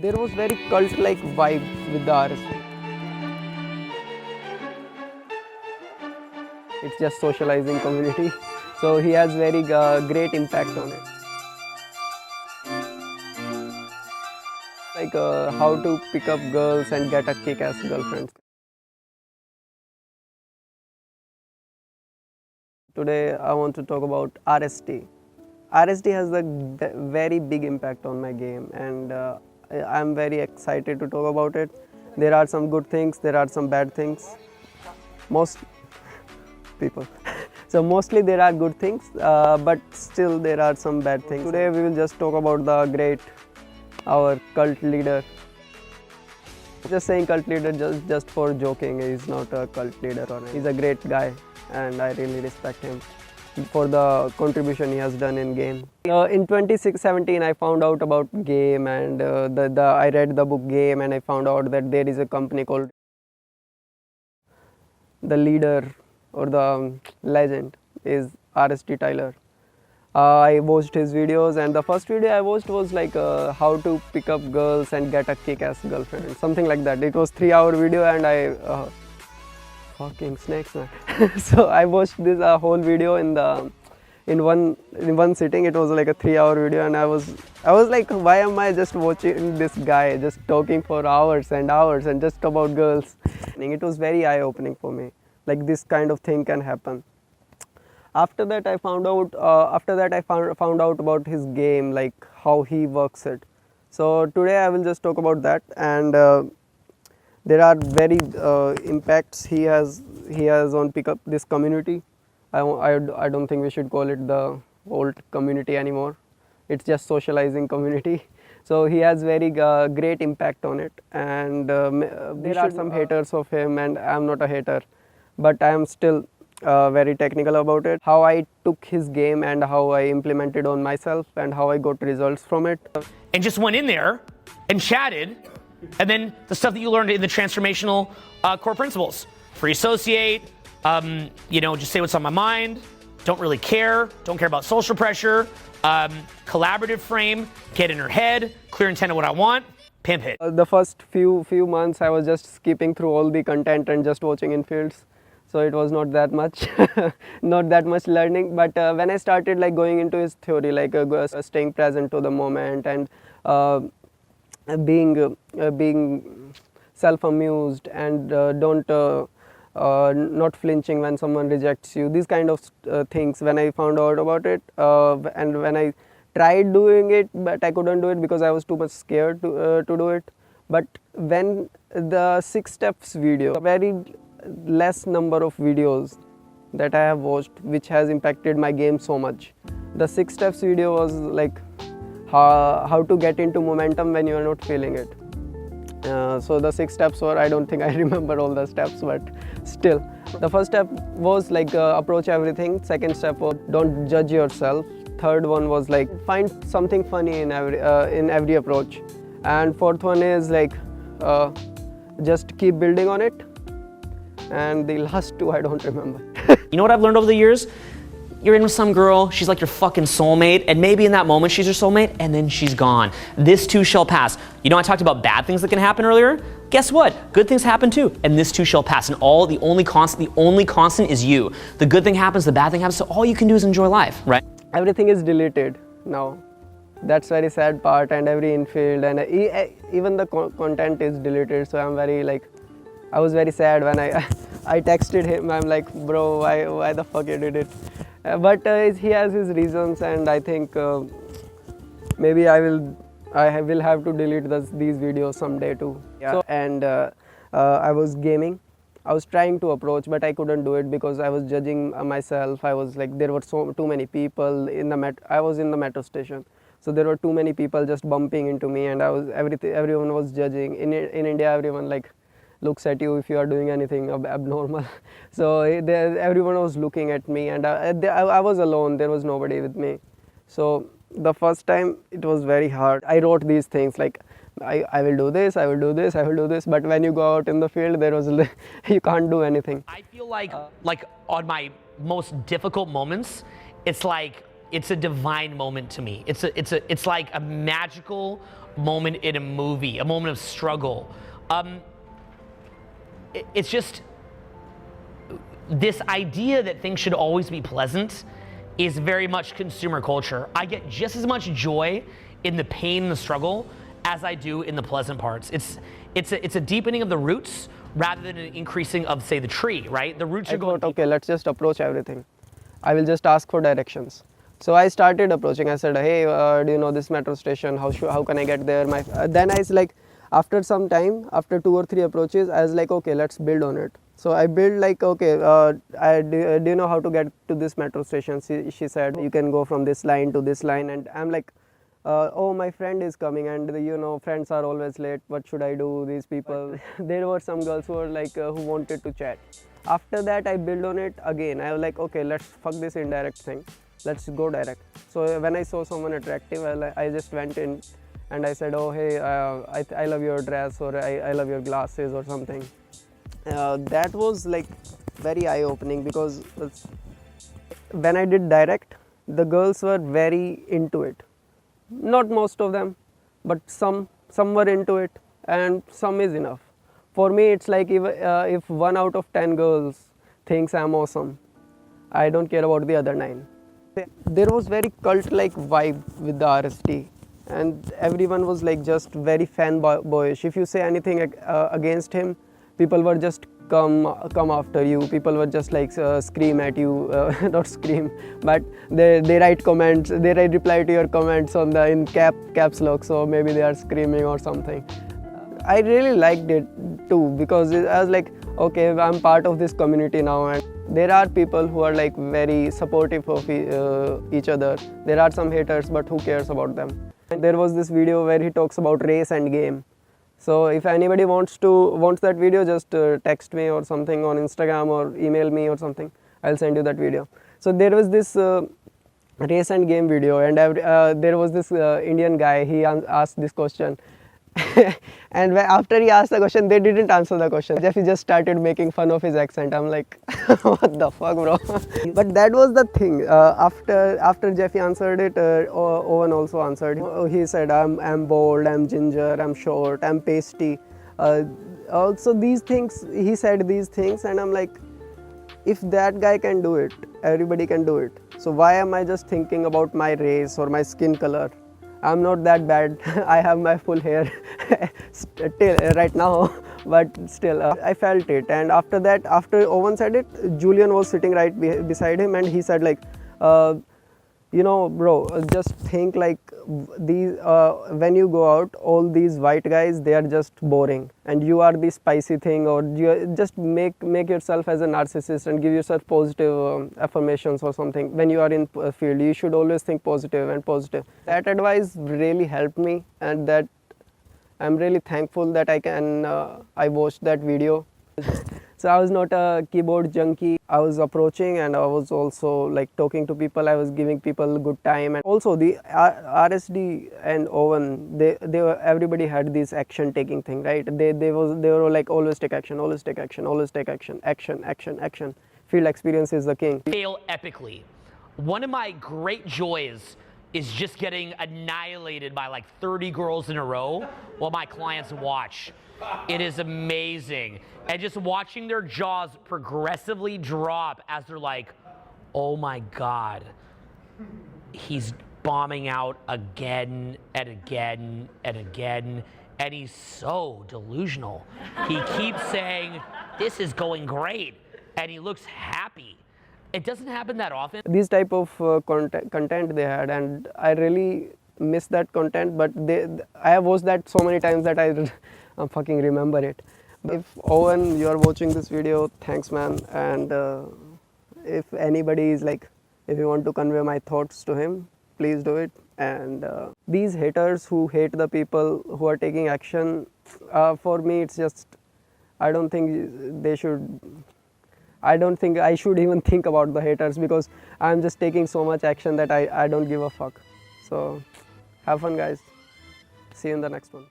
There was very cult-like vibe with the RSD. It's just socializing community, so he has very great impact on it. Like how to pick up girls and get a kick-ass girlfriend. Today I want to talk about RSD. RSD has a very big impact on my game, and I'm very excited to talk about it. There are some good things, there are some bad things. Most people. So mostly there are good things, but still there are some bad things. Today we will just talk about the great, our cult leader. Just saying cult leader just for joking. He's not a cult leader or anything. He's a great guy, and I really respect him for the contribution he has done in game. In 2017 I found out about game, and I read the book Game, and I found out that there is a company called the leader or the legend is RSD Tyler. I watched his videos, and the first video I watched was like how to pick up girls and get a kick-ass girlfriend, something like that. It was 3-hour video, and I fucking snakes, man. So I watched this whole video in one sitting. It was like a 3-hour video, and I was like, why am I just watching this guy just talking for hours and hours and just about girls? It was very eye-opening for me. Like this kind of thing can happen. After that I found out about his game, like how he works it. So today I will just talk about that, and there are very impacts he has on pick up this community. I don't think we should call it the old community anymore. It's just socializing community. So he has very great impact on it, and there are some haters of him, and I'm not a hater, but I am still very technical about it. How I took his game and how I implemented on myself and how I got results from it. And just went in there and chatted, and then the stuff that you learned in the transformational core principles. Free associate, just say what's on my mind, don't really care, don't care about social pressure, collaborative frame, get in her head, clear intent of what I want, pimp it. The first few months I was just skipping through all the content and just watching infields. So it was not that much, not that much learning. But when I started like going into his theory, like staying present to the moment, and being self-amused, and not flinching when someone rejects you, these kind of things. When I found out about it, and when I tried doing it, but I couldn't do it because I was too much scared to do it. But when the 6 steps video, very less number of videos that I have watched which has impacted my game so much. The 6 steps video was like how to get into momentum when you are not feeling it. So the 6 steps were, I don't think I remember all the steps, but still. The first step was like approach everything. Second step was don't judge yourself. Third one was like find something funny in every approach. And fourth one is like just keep building on it. And the last 2 I don't remember. You know what I've learned over the years? You're in with some girl, she's like your fucking soulmate, and maybe in that moment she's your soulmate, and then she's gone. This too shall pass. You know I talked about bad things that can happen earlier? Guess what? Good things happen too, and this too shall pass. And the only constant is you. The good thing happens, the bad thing happens, so all you can do is enjoy life, right? Everything is deleted now. That's very sad part, and every infield, and even the content is deleted, so I'm very like, I was very sad when I texted him. I'm like, bro, why the fuck you did it? But he has his reasons, and I think maybe I will have to delete these videos someday too. Yeah. So, and I was gaming. I was trying to approach, but I couldn't do it because I was judging myself. I was like, there were too many people in the I was in the metro station. So there were too many people just bumping into me, and everyone was judging. In India, everyone like looks at you if you are doing anything abnormal. So everyone was looking at me, and I was alone. There was nobody with me. So the first time it was very hard. I wrote these things like I will do this, I will do this, I will do this. But when you go out in the field, there was you can't do anything. I feel like on my most difficult moments, it's like it's a divine moment to me. It's like a magical moment in a movie, a moment of struggle. It's just this idea that things should always be pleasant is very much consumer culture. I get just as much joy in the pain and the struggle as I do in the pleasant parts. It's a deepening of the roots rather than an increasing of, say, the tree, right? The roots are going. Thought, okay, let's just approach everything. I will just ask for directions. So I started approaching. I said, hey, do you know this metro station? How can I get there? Then I was like, after some time, after 2 or 3 approaches, I was like, okay, let's build on it. So I built like, okay, do you know how to get to this metro station? She said, you can go from this line to this line. And I'm like, oh, my friend is coming, and you know, friends are always late. What should I do? These people. There were some girls who were like, who wanted to chat. After that, I built on it again. I was like, okay, let's fuck this indirect thing. Let's go direct. So when I saw someone attractive, I just went in and I said, oh, hey, I love your dress, or I love your glasses or something. That was like very eye-opening, because when I did direct, the girls were very into it. Not most of them, but some were into it, and some is enough. For me, it's like if 1 out of 10 girls thinks I'm awesome, I don't care about the other 9. There was very cult-like vibe with the RSD, and everyone was like just very fanboyish. If you say anything against him, people were just come after you. People were just like scream at you, not scream, but they write comments. They write reply to your comments on in caps lock. So maybe they are screaming or something. I really liked it too, because I was like, okay, I'm part of this community now, and there are people who are like very supportive of each other. There are some haters, but who cares about them? And there was this video where he talks about race and game. So if anybody wants that video, just text me or something on Instagram, or email me or something. I'll send you that video. So there was this race and game video, and there was this Indian guy. He asked this question. And after he asked the question, they didn't answer the question. Jeffy just started making fun of his accent. I'm like, what the fuck, bro? But that was the thing. After Jeffy answered it, Owen also answered. He said, I'm bold, I'm ginger, I'm short, I'm pasty. Also these things, he said these things, and I'm like, if that guy can do it, everybody can do it. So why am I just thinking about my race or my skin color? I'm not that bad. I have my full hair till right now, but still, I felt it. And after that, after Owen said it, Julian was sitting right beside him, and he said like, you know, bro, just think like these. When you go out, all these white guys, they are just boring, and you are the spicy thing, or you just make yourself as a narcissist and give yourself positive affirmations or something. When you are in field, you should always think positive and positive. That advice really helped me, and that I'm really thankful that I watched that video. So I was not a keyboard junkie. I was approaching, and I was also like talking to people. I was giving people a good time. And also the RSD and Owen, everybody had this action taking thing, right? They were like, always take action, always take action, always take action, action. Field experience is the king. Fail epically. One of my great joys is just getting annihilated by like 30 girls in a row while my clients watch. It is amazing. And just watching their jaws progressively drop as they're like, oh my God, he's bombing out again and again and again. And he's so delusional. He keeps saying, this is going great. And he looks happy. It doesn't happen that often. These type of content they had, and I really miss that content, but I have watched that so many times that I fucking remember it. If Owen, you are watching this video, thanks man. And if anybody is like, if you want to convey my thoughts to him, please do it. And these haters who hate the people who are taking action, for me it's just, I don't think they should. I don't think I should even think about the haters, because I'm just taking so much action that I don't give a fuck. So have fun, guys. See you in the next one.